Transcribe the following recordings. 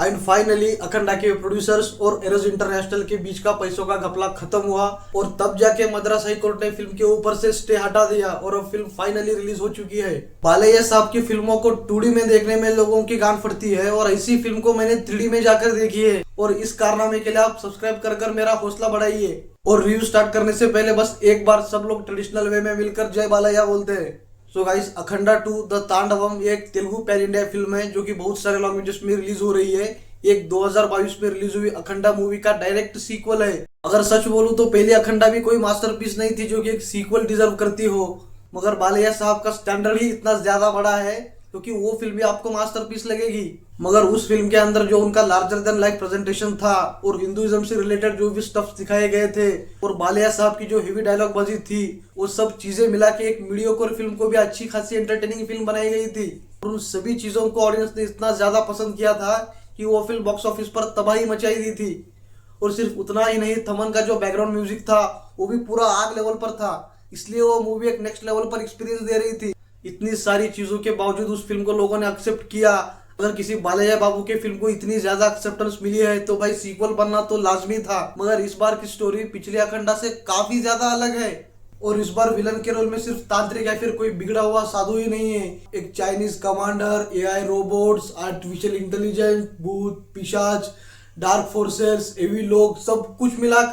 And finally Akhanda के producers और arrows international के बीच का पैसों का घपला खत्म हुआ और तब जाके मद्रास हाई कोर्ट ने फिल्म के ऊपर से स्टे हटा दिया और अब फिल्म फाइनली रिलीज हो चुकी है। बालैया साहब की फिल्मों को 2D में देखने में लोगों की गांड फटती है और ऐसी फिल्म को मैंने 3D में जाकर देखी है और इस कारनामे के लिए आप सब्सक्राइब कर मेरा हौसला बढ़ाइए। और रिव्यू स्टार्ट करने से पहले बस एक बार सब लोग ट्रेडिशनल वे में मिलकर जय बालैया बोलते हैं। So guys, Akhanda 2 the Tandavam एक तेलुगु पैन इंडिया फिल्म है जो कि बहुत सारे लैंग्वेजेस में रिलीज हो रही है। एक 2022 में रिलीज हुई अखंडा मूवी का डायरेक्ट सीक्वल है। अगर सच बोलूं तो पहले अखंडा भी कोई मास्टरपीस नहीं थी जो कि एक सीक्वल डिजर्व करती हो, मगर बालैया साहब का स्टैंडर्ड ही इतना ज्यादा बड़ा है क्योंकि वो फिल्म भी आपको मास्टरपीस लगेगी। मगर उस फिल्म के अंदर जो उनका लार्जर देन लाइफ प्रेजेंटेशन था और हिंदुइज्म से रिलेटेड जो भी स्टफ दिखाए गए थे और बालैया साहब की जो हेवी डायलॉग बाजी थी, वो सब चीजें मिला के एक मीडियोकर फिल्म को भी अच्छी खासी एंटरटेनिंग फिल्म बनाई गई थी। और उन सभी चीजों को ऑडियंस ने इतना ज्यादा पसंद किया था कि वो फिल्म बॉक्स ऑफिस पर तबाही मचाई दी थी। और सिर्फ उतना ही नहीं, थमन का जो बैकग्राउंड म्यूजिक था वो भी पूरा आग लेवल पर था, इसलिए वो मूवी एक नेक्स्ट लेवल पर एक्सपीरियंस दे रही थी। इतनी सारी चीजों के बावजूद उस फिल्म को लोगों ने एक्सेप्ट किया। अगर किसी बालैया बाबू के फिल्म को इतनी ज्यादा एक्सेप्टेंस मिली है तो भाई सीक्वल बनना तो लाजमी था। मगर इस बार की स्टोरी पिछले अखंडा से काफी ज्यादा अलग है और इस बार विलन के रोल में सिर्फ तांत्रिक या फिर कोई बिगड़ा हुआ साधु ही नहीं है। एक Chinese commander, AI robots, artificial intelligence, भूत, पिशाच, डार्क फोर्सेस, एवी लोग, सब कुछ मिला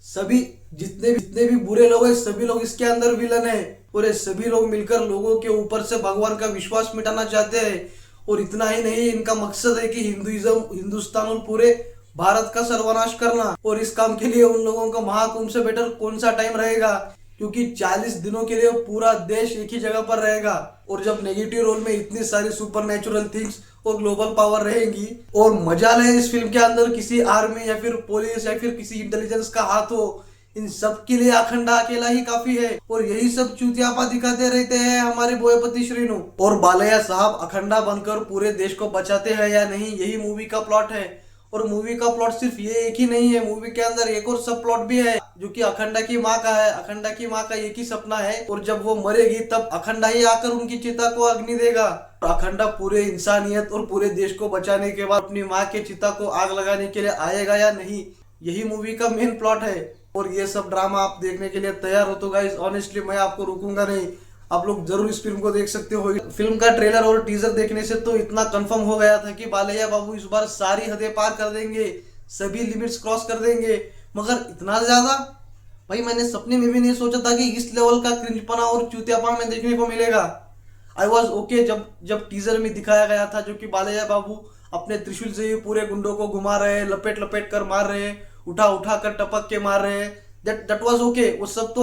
सभी जितने भी बुरे लोग हैं सभी लोग इसके अंदर विलन है। और ये सभी लोग मिलकर लोगों के ऊपर से भगवान का विश्वास मिटाना चाहते हैं। और इतना ही नहीं, इनका मकसद है कि हिंदुस्तान और पूरे भारत का सर्वनाश करना। और इस काम के लिए उन लोगों का महाकुंभ से बेटर कौन सा टाइम रहेगा, क्योंकि 40 दिनों के लिए पूरा देश एक ही जगह पर रहेगा। और जब नेगेटिव रोल में इतनी सारी सुपर नेचुरल थिंग्स और ग्लोबल पावर रहेंगी और मजा ले इस फिल्म के अंदर किसी आर्मी या फिर पुलिस या फिर किसी इंटेलिजेंस का हाथ हो, इन सब के लिए अखंडा अकेला ही काफी है। और यही सब चूतियापा दिखाते रहते हैं हमारे बोयपति श्रीनु। और बालैया साहब अखंडा बनकर पूरे देश को बचाते हैं या नहीं, यही मूवी का प्लॉट है। और मूवी का प्लॉट सिर्फ ये एक ही नहीं है, मूवी के अंदर एक और सब प्लॉट भी है जो कि अखंडा की माँ का है। अखंडा की माँ का एक ही सपना है और जब वो मरेगी तब अखंडा ही आकर उनकी चिता को अग्नि देगा। और अखंडा पूरे इंसानियत और पूरे देश को बचाने के बाद अपनी माँ के चिता को आग लगाने के लिए आएगा या नहीं, यही मूवी का मेन प्लॉट है। और ये सब ड्रामा आप देखने के लिए तैयार हो तो गाइस ऑनेस्टली मैं आपको रोकूंगा नहीं, आप लोग जरूर इस फिल्म को देख सकते हो। फिल्म का ट्रेलर और टीजर देखने से तो इतना कंफर्म हो गया था कि बालैया बाबू इस बार सारी हदें पार कर देंगे, सभी लिमिट्स क्रॉस कर देंगे। मगर इतना ज्यादा भाई मैंने सपने में भी नहीं सोचा था कि इस लेवल का क्रिंजपना और चूतियापना में देखने को मिलेगा। आई वॉज ओके जब टीजर में दिखाया गया था जो कि बालैया बाबू अपने त्रिशूल से ही पूरे गुंडों को घुमा रहे हैं, लपेट लपेट कर मार रहे हैं, उठा कर टपक के मार रहे हैं। That was okay. वो सब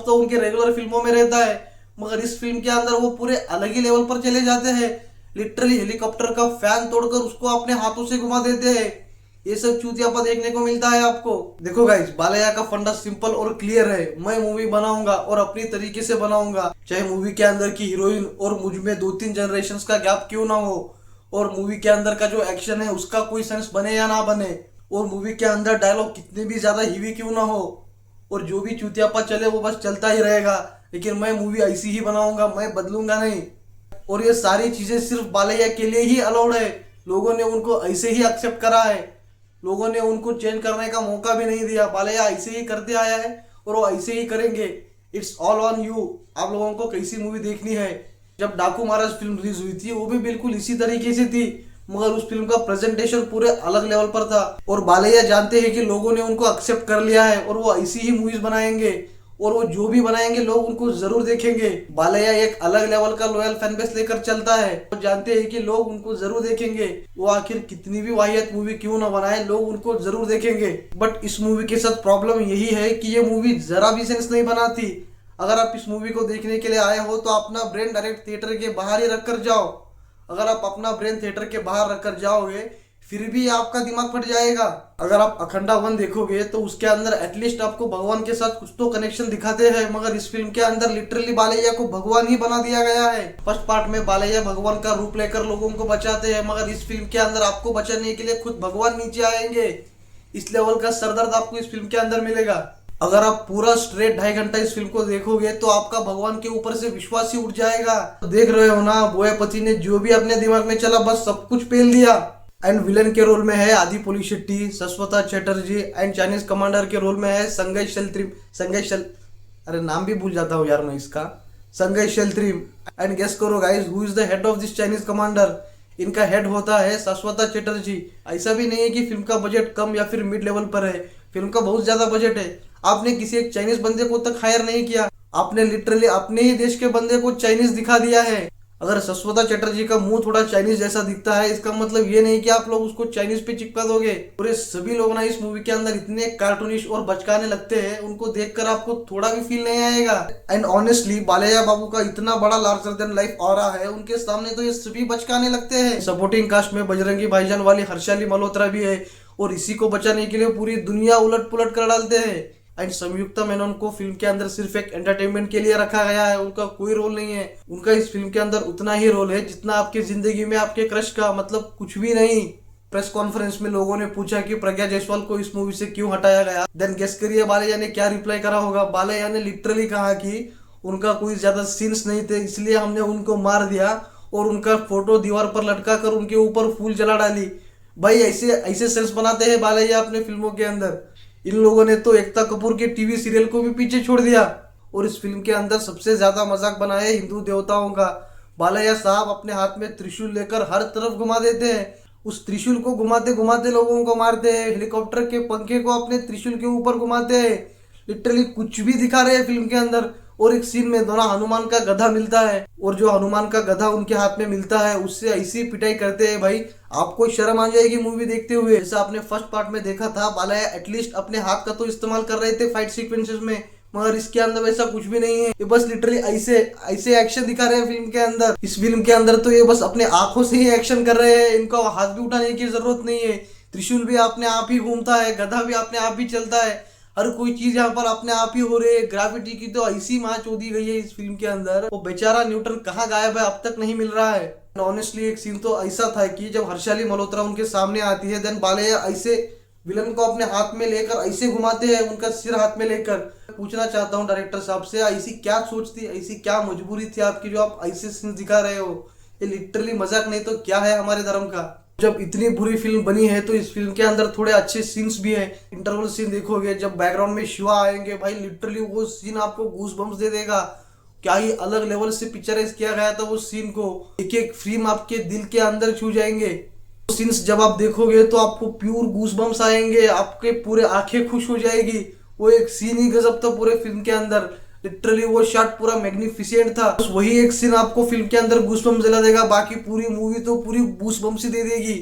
तो उनके रेगुलर फिल्मों में रहता है। मगर इस फिल्म के अंदर वो पूरे अलग ही लेवल पर चले जाते हैं, लिटरली हेलीकॉप्टर का फैन तोड़कर उसको अपने हाथों से घुमा देते हैं। ये सब चूतियापा देखने को मिलता है आपको। देखो गाइस, बालैया का फंडा सिंपल और क्लियर है। मैं मूवी बनाऊंगा और अपनी तरीके से बनाऊंगा, चाहे मूवी के अंदर की हीरोइन और मुझ में 2-3 जनरेशन का गैप क्यों ना हो, और मूवी के अंदर का जो एक्शन है उसका कोई सेंस बने या ना बने, और मूवी के अंदर डायलॉग कितने भी ज्यादा हीवी क्यों ना हो, और जो भी चूतियापा चले वो बस चलता ही रहेगा। लेकिन मैं मूवी ऐसी ही बनाऊंगा, मैं बदलूंगा नहीं। और ये सारी चीजें सिर्फ बालैया के लिए ही अलाउड है। लोगों ने उनको ऐसे ही एक्सेप्ट करा है, लोगों ने उनको चेंज करने का मौका भी नहीं दिया। बालैया ऐसे ही करते आया है और वो ऐसे ही करेंगे। इट्स ऑल ऑन यू, आप लोगों को कैसी मूवी देखनी है। जब डाकू महाराज फिल्म रिलीज हुई थी वो भी बिल्कुल इसी तरीके से थी, मगर उस फिल्म का प्रेजेंटेशन पूरे अलग लेवल पर था। और बालैया जानते हैं कि लोगों ने उनको एक्सेप्ट कर लिया है और वो ऐसी ही मूवीज बनाएंगे, और वो जो भी बनाएंगे लोग उनको जरूर देखेंगे। बालैया एक अलग लेवल का लॉयल फैन बेस लेकर चलता है, वो जानते हैं कि लोग उनको जरूर देखेंगे। वो आखिर कितनी भी वाहियात मूवी क्यों ना बनाए, लोग उनको जरूर देखेंगे। बट इस मूवी के साथ प्रॉब्लम यही है कि ये मूवी जरा भी सेंस नहीं बनाती। अगर आप इस मूवी को देखने के लिए आए हो तो अपना ब्रेन डायरेक्ट थिएटर के बाहर ही रख कर जाओ। अगर आप अपना ब्रेन थिएटर के बाहर रख कर जाओगे फिर भी आपका दिमाग फट जाएगा। अगर आप अखंडा 1 देखोगे तो उसके अंदर एटलीस्ट आपको भगवान के साथ कुछ तो कनेक्शन दिखाते हैं, मगर इस फिल्म के अंदर लिटरली बालैया को भगवान ही बना दिया गया है। फर्स्ट पार्ट में बालैया भगवान का रूप लेकर लोगों को बचाते हैं, मगर इस फिल्म के अंदर आपको बचाने के लिए खुद भगवान नीचे आएंगे। इस लेवल का सरदर्द आपको इस फिल्म के अंदर मिलेगा। अगर आप पूरा स्ट्रेट 2.5 घंटा इस फिल्म को देखोगे तो आपका भगवान के ऊपर से विश्वास ही उठ जाएगा। तो देख रहे हो ना, बोयापति ने जो भी अपने दिमाग में चला बस सब कुछ पेल दिया। एंड विलन के रोल में है आदि पुली Pinisetty, Saswata Chatterjee, and Chinese commander के रोल में है अरे नाम भी भूल जाता हूँ यार मैं इसका, संगई शेल्त्रिम। एंड गेस करो guys, who is the head of this Chinese commander? इनका हेड होता है सस्वता चैटर्जी। ऐसा भी नहीं है कि फिल्म का बजट कम या फिर मिड लेवल पर है, फिल्म का बहुत ज्यादा बजट है। आपने किसी एक चाइनीज बंदे को तक हायर नहीं किया, आपने लिटरली अपने ही देश के बंदे को चाइनीज दिखा दिया है। अगर सस्वता चैटर्जी का मुंह थोड़ा चाइनीज जैसा दिखता है, इसका मतलब ये नहीं कि आप लोग उसको चाइनीज पे चिपका दोगे। पूरे सभी लोग ना इस मूवी के अंदर इतने कार्टूनिश और बचकाने लगते हैं, उनको देखकर आपको थोड़ा भी फील नहीं आएगा। एंड ऑनेस्टली बालैया बाबू का इतना बड़ा लार्जर देन लाइफ ऑरा है, उनके सामने तो ये सभी बचकाने लगते हैं। सपोर्टिंग कास्ट में बजरंगी भाईजान वाली हर्षाली मल्होत्रा भी है, और इसी को बचाने के लिए पूरी दुनिया उलट पुलट कर डालते हैं। एंड संयुक्ता मेनन को फिल्म के अंदर सिर्फ एक एंटरटेनमेंट के लिए रखा गया है, उनका कोई रोल नहीं है। उनका इस फिल्म के अंदर उतना ही रोल है जितना आपकी जिंदगी में आपके क्रश का, मतलब कुछ भी नहीं। प्रेस कॉन्फ्रेंस में लोगों ने पूछा कि प्रज्ञा जायसवाल को इस मूवी से क्यों हटाया गया, देन गेस करिए बालैया ने क्या रिप्लाई करा होगा। बालैया ने लिटरली कहा कि उनका कोई ज्यादा सीन्स नहीं थे, इसलिए हमने उनको मार दिया और उनका फोटो दीवार पर लटका कर उनके ऊपर फूल जला डाली। भाई ऐसे ऐसे सेंस बनाते हैं बालैया अपने फिल्मों के अंदर। इन लोगों ने तो एकता कपूर के टीवी सीरियल को भी पीछे छोड़ दिया। और इस फिल्म के अंदर सबसे ज्यादा मजाक बना है हिंदू देवताओं का। बालैया साहब अपने हाथ में त्रिशूल लेकर हर तरफ घुमा देते हैं, उस त्रिशूल को घुमाते घुमाते लोगों को मारते हैं, हेलीकॉप्टर के पंखे को अपने त्रिशूल के ऊपर घुमाते हैं, लिटरली कुछ भी दिखा रहे हैं फिल्म के अंदर। और एक सीन में दोनों हनुमान का गधा मिलता है, और जो हनुमान का गधा उनके हाथ में मिलता है उससे ऐसी पिटाई करते हैं भाई, आपको शर्म आ जाएगी मूवी देखते हुए। जैसा आपने फर्स्ट पार्ट में देखा था, बालैया एटलीस्ट अपने हाथ का तो इस्तेमाल कर रहे थे फाइट सीक्वेंसेस में, मगर इसके अंदर वैसा कुछ भी नहीं है। ये बस लिटरली ऐसे ऐसे एक्शन दिखा रहे हैं फिल्म के अंदर। इस फिल्म के अंदर तो ये बस अपने आंखों से ही एक्शन कर रहे हैं, इनको हाथ भी उठाने की जरूरत नहीं है। त्रिशूल भी अपने आप ही घूमता है, गधा भी अपने आप ही चलता है, हर कोई चीज यहाँ पर अपने आप ही हो रही है। ग्रेविटी की तो ऐसी माँ चोदी गई है इस फिल्म के अंदर, वो बेचारा न्यूटन कहाँ गायब है अब तक नहीं मिल रहा है। ऑनेस्टली एक सीन तो ऐसा था कि जब हर्षाली मल्होत्रा उनके सामने आती है, देन बालैया ऐसे विलन को अपने हाथ में लेकर ऐसे घुमाते हैं, उनका सिर हाथ में लेकर। पूछना चाहता हूँ डायरेक्टर साहब से, ऐसी क्या सोच थी, ऐसी क्या मजबूरी थी आपकी जो आप ऐसे सीन दिखा रहे हो? ये लिटरली मजाक नहीं तो क्या है हमारे धर्म का? जब इतनी बुरी फिल्म बनी है तो इस फिल्म के अंदर थोड़े अच्छे सीन्स भी हैं। इंटरवल सीन देखोगे, जब बैकग्राउंड में शिवा आएंगे, भाई लिटरली वो सीन आपको गूज बम्स दे देगा। क्या ही अलग लेवल से पिक्चराइज किया गया था उस सीन को, एक एक फ्रेम आपके दिल के अंदर छू जाएंगे। वो सीन्स जब आप देखोगे तो आपको प्योर गूज बम्स आएंगे, आपके पूरे आंखें खुश हो जाएगी। वो एक सीन ही गजब था पूरे फिल्म के अंदर, लिटरली वो शॉट पूरा मैग्निफिसेंट था। बस वही एक सीन आपको फिल्म के अंदर गूसबम्स दिला देगा, बाकी पूरी मूवी तो पूरी गूसबम्स ही दे देगी।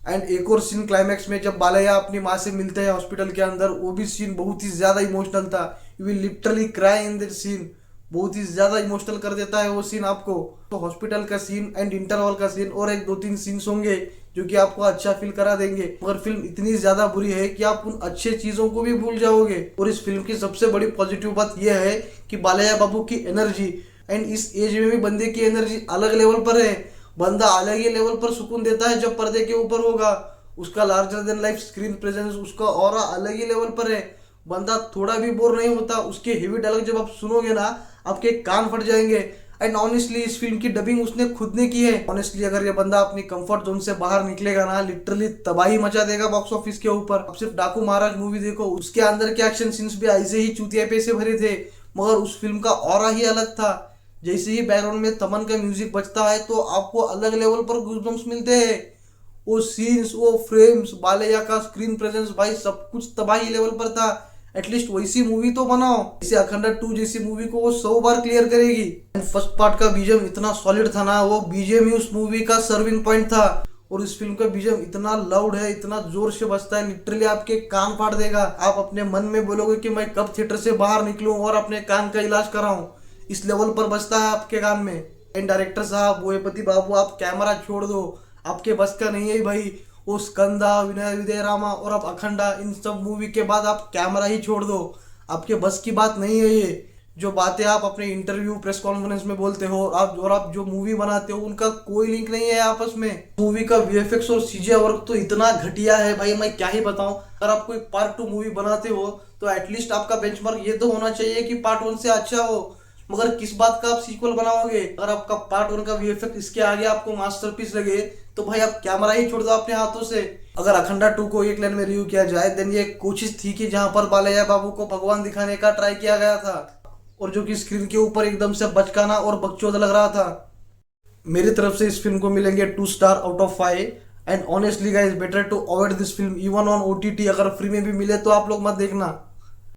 एंड एक और सीन क्लाइमैक्स में जब बालैया अपनी माँ से मिलते हैं हॉस्पिटल के अंदर, वो भी सीन बहुत ही ज्यादा इमोशनल था। You will literally cry in that scene, बहुत ही ज्यादा इमोशनल कर देता है वो सीन आपको। तो हॉस्पिटल का सीन एंड इंटरवल का सीन और एक दो तीन सीन्स होंगे जो कि आपको अच्छा फील करा देंगे, मगर फिल्म इतनी ज्यादा बुरी है कि आप उन अच्छे चीजों को भी भूल जाओगे। और इस फिल्म की सबसे बड़ी पॉजिटिव बात यह है कि बालैया बाबू की एनर्जी, एंड इस एज में भी बंदे की एनर्जी अलग लेवल पर है। बंदा अलग ही लेवल पर सुकून देता है जब पर्दे के ऊपर होगा। उसका larger than life screen presence, उसका ऑरा अलग ही लेवल पर है। बंदा थोड़ा भी बोर नहीं होता। उसके हेवी डायलॉग जब आप सुनोगे ना, आपके कान फट जाएंगे। एंड ऑनेस्टली इस फिल्म की डबिंग उसने खुद ने की है। ऑनेस्टली अगर ये बंदा अपनी कंफर्ट जोन से बाहर निकलेगा ना, लिटरली तबाही मचा देगा बॉक्स ऑफिस के ऊपर। अब सिर्फ डाकू महाराज मूवी देखो, उसके अंदर के एक्शन सीन्स भी ऐसे ही चूतिया पैसे भरे थे, मगर उस फिल्म का ऑरा ही अलग था। जैसे ही बैकग्राउंड में तमन का म्यूजिक बजता है तो आपको अलग लेवल पर गूज़बम्स मिलते हैं। वो सीन्स, वो फ्रेम्स, बालैया का स्क्रीन प्रेजेंस, भाई सब कुछ तबाही लेवल पर था। एटलीस्ट वैसी मूवी तो बनाओ, जैसे अखंडा 2 जैसी मूवी को वो 100 बार क्लियर करेगी। फर्स्ट पार्ट का बीजीएम इतना सॉलिड था ना, वो बीजीएम ही उस मूवी का सर्विंग पॉइंट था। और इस फिल्म का बीजीएम इतना लाउड है, इतना जोर से बजता है, लिटरली आपके कान फाड़ देगा। आप अपने मन में बोलोगे कि मैं कब थिएटर से बाहर निकलूं और अपने कान का इलाज कराऊं, इस लेवल पर बजता है आपके कान में। एंड डायरेक्टर साहब बोयपति बाबू, आप कैमरा छोड़ दो, आपके बस का नहीं है भाई। वो स्कंदा, विनय विजय रामा और अब अखंडा, इन सब मूवी के बाद आप कैमरा ही छोड़ दो, आपके बस की बात नहीं है ये। जो बातें आप अपने इंटरव्यू, प्रेस कॉन्फ्रेंस में बोलते हो, आप जो मूवी बनाते हो, उनका कोई लिंक नहीं है आपस में। मूवी का वीएफएक्स और सीजीआई वर्क तो इतना घटिया है भाई, मैं क्या ही बताऊं। अगर आप कोई पार्ट 2 मूवी बनाते हो तो एटलीस्ट आपका बेंचमार्क ये तो होना चाहिए कि पार्ट 1 से अच्छा हो, मगर किस बात का आप सीक्वल बनाओगे? अगर आपका पार्ट 1 का वीएफएक्स इसके आगे आपको मास्टरपीस लगे, तो भाई आप कैमरा ही छोड़ दो अपने हाथों से। अगर अखंडा 2 को एक लाइन में रिव्यू किया जाए देन ये कोशिश थी कि जहां पर बालैया बाबू को भगवान दिखाने का ट्राई किया गया था और जो कि स्क्रीन के ऊपर एकदम से बचकाना और बकचोद लग रहा था। मेरी तरफ से इस फिल्म को मिलेंगे 2 star out of 5 and honestly guys better to avoid this film even on OTT। अगर फ्री में भी मिले तो आप लोग मत देखना।